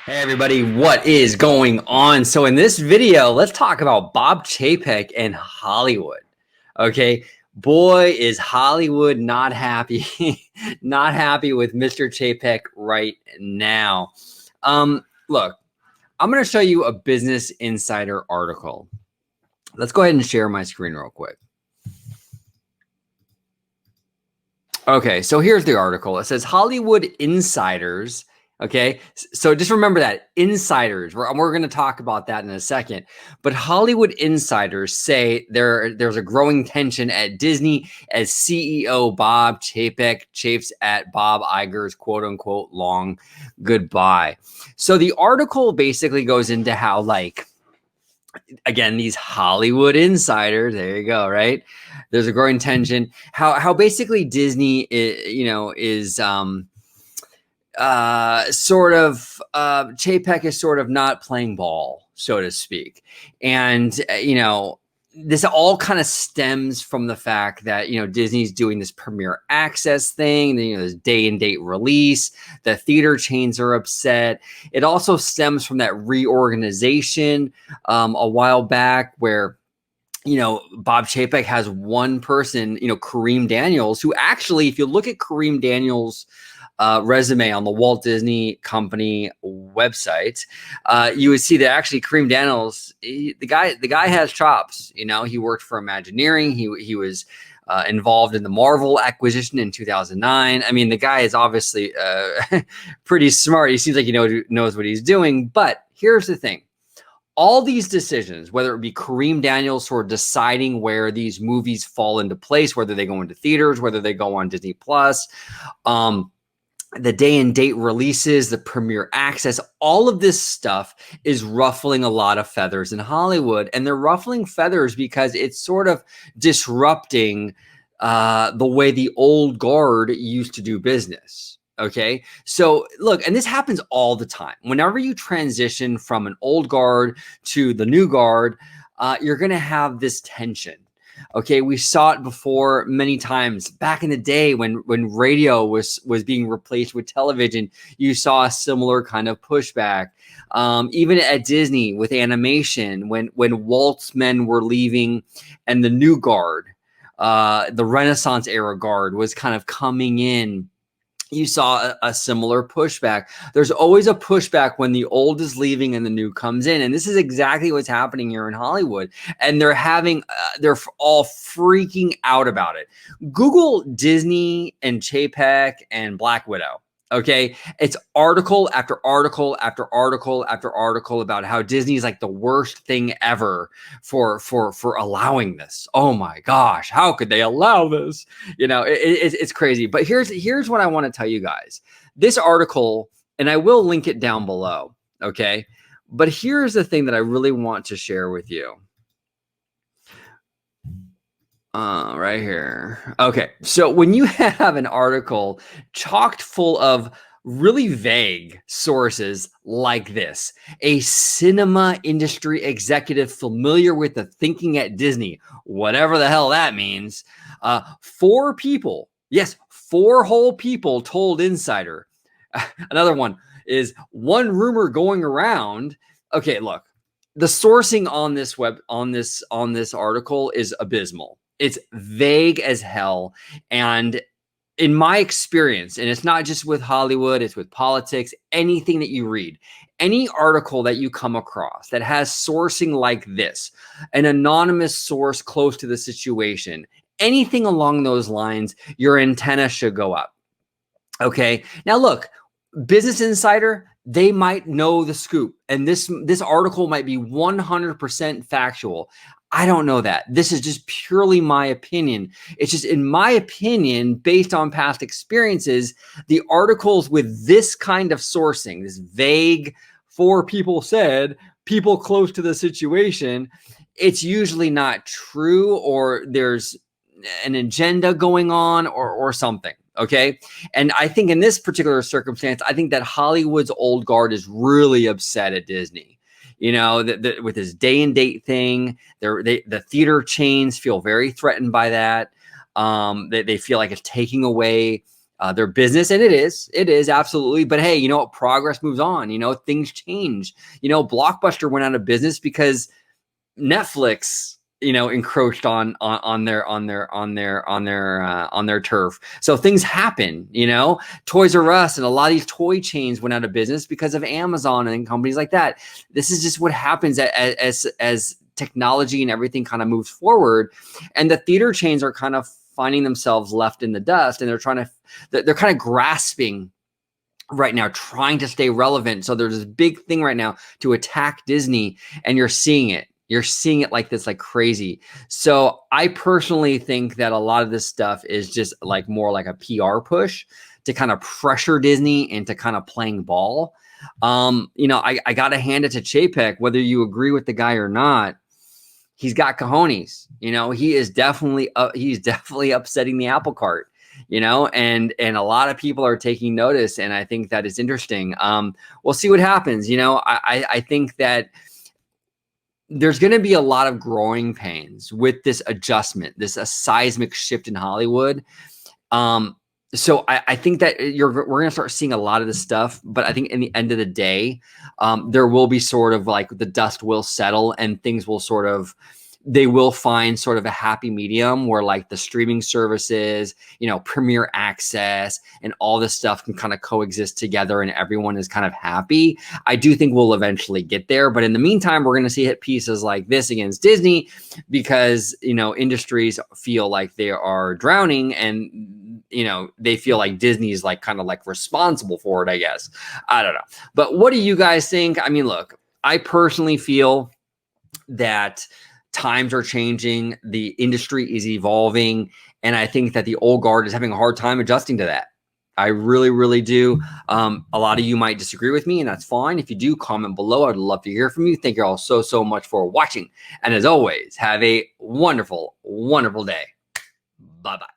Hey everybody, what is going on? So in this video, let's talk about Bob Chapek and Hollywood. Okay, boy, is Hollywood not happy, not happy with Mr. Chapek right now. Look, I'm going to show you a Business Insider article. Let's go ahead and share my screen real quick. Okay, so here's the article. It says Hollywood insiders. Okay, so just remember that insiders. We're going to talk about that in a second. But Hollywood insiders say there's a growing tension at Disney as CEO Bob Chapek chafes at Bob Iger's quote unquote long goodbye. So the article basically goes into how, like, again, these Hollywood insiders, there you go, right? There's a growing tension. How basically Disney is sort of Chapek is sort of not playing ball, so to speak. And this all kind of stems from the fact that Disney's doing this premiere access thing, this day and date release. The theater chains are upset. It also stems from that reorganization a while back where Bob Chapek has one person, KAREEM Daniels, who actually, if you look at KAREEM Daniels' resume on the Walt Disney Company website, you would see that actually KAREEM Daniels, the guy has chops. He worked for Imagineering. He was involved in the Marvel acquisition in 2009. I mean, the guy is obviously pretty smart. He seems like he knows what he's doing. But here's the thing. All these decisions, whether it be KAREEM Daniels sort of deciding where these movies fall into place, whether they go into theaters, whether they go on Disney Plus, the day and date releases, the premiere access, all of this stuff is ruffling a lot of feathers in Hollywood. And they're ruffling feathers because it's sort of disrupting the way the old guard used to do business. Okay, so look, and this happens all the time. Whenever you transition from an old guard to the new guard, you're going to have this tension. Okay, we saw it before many times back in the day when radio was being replaced with television. You saw a similar kind of pushback. Even at Disney with animation, when Walt's men were leaving and the new guard, the Renaissance era guard, was kind of coming in, you saw a similar pushback. There's always a pushback when the old is leaving and the new comes in. And this is exactly what's happening here in Hollywood. And they're all freaking out about it. Google Disney and Chapek and Black Widow. Okay, it's article after article after article after article about how Disney is like the worst thing ever for allowing this. Oh my gosh, how could they allow this? It's crazy. But here's what I want to tell you guys. This article, and I will link it down below. Okay, but here's the thing that I really want to share with you. Right here. Okay, so when you have an article chocked full of really vague sources like this, a cinema industry executive familiar with the thinking at Disney, whatever the hell that means, 4 people, yes, 4 whole people told Insider. Another one is one rumor going around. Okay, look, the sourcing on this article is abysmal. It's vague as hell. And in my experience, and it's not just with Hollywood, it's with politics, anything that you read, any article that you come across that has sourcing like this, an anonymous source close to the situation, anything along those lines, your antenna should go up. Okay. Now look, Business Insider, they might know the scoop, and this article might be 100% factual. I don't know that. This is just purely my opinion. It's just, in my opinion, based on past experiences, the articles with this kind of sourcing, this vague 4 people said, people close to the situation, it's usually not true, or there's an agenda going on, or something. Okay. And I think in this particular circumstance, I think that Hollywood's old guard is really upset at Disney. With this day and date thing, the theater chains feel very threatened by that. They feel like it's taking away their business, and it is absolutely. But hey, you know what? Progress moves on. You know, things change. You know, Blockbuster went out of business because Netflix, you know, encroached on their turf. So things happen, you know. Toys R Us and a lot of these toy chains went out of business because of Amazon and companies like that. This is just what happens as technology and everything kind of moves forward, and the theater chains are kind of finding themselves left in the dust, and they're kind of grasping right now, trying to stay relevant. So there's this big thing right now to attack Disney, and you're seeing it. You're seeing it like this, like crazy. So I personally think that a lot of this stuff is just like more like a PR push to kind of pressure Disney into kind of playing ball. You know, I got to hand it to Chapek, whether you agree with the guy or not. He's got cojones. You know, he's definitely upsetting the apple cart. You know, and a lot of people are taking notice, and I think that is interesting. We'll see what happens. You know, I think that there's going to be a lot of growing pains with this adjustment, a seismic shift in Hollywood. So I think that we're going to start seeing a lot of this stuff, but I think in the end of the day, there will be sort of like the dust will settle and things will they will find sort of a happy medium where like the streaming services, you know, Premier Access and all this stuff can kind of coexist together and everyone is kind of happy. I do think we'll eventually get there. But in the meantime, we're going to see hit pieces like this against Disney because, you know, industries feel like they are drowning and, you know, they feel like Disney is like kind of like responsible for it, I guess. I don't know. But what do you guys think? I mean, look, I personally feel that times are changing, the industry is evolving, and I think that the old guard is having a hard time adjusting to that. I really, really do. A lot of you might disagree with me, and that's fine. If you do, comment below. I'd love to hear from you. Thank you all so much for watching. And as always, have a wonderful, wonderful day. Bye-bye.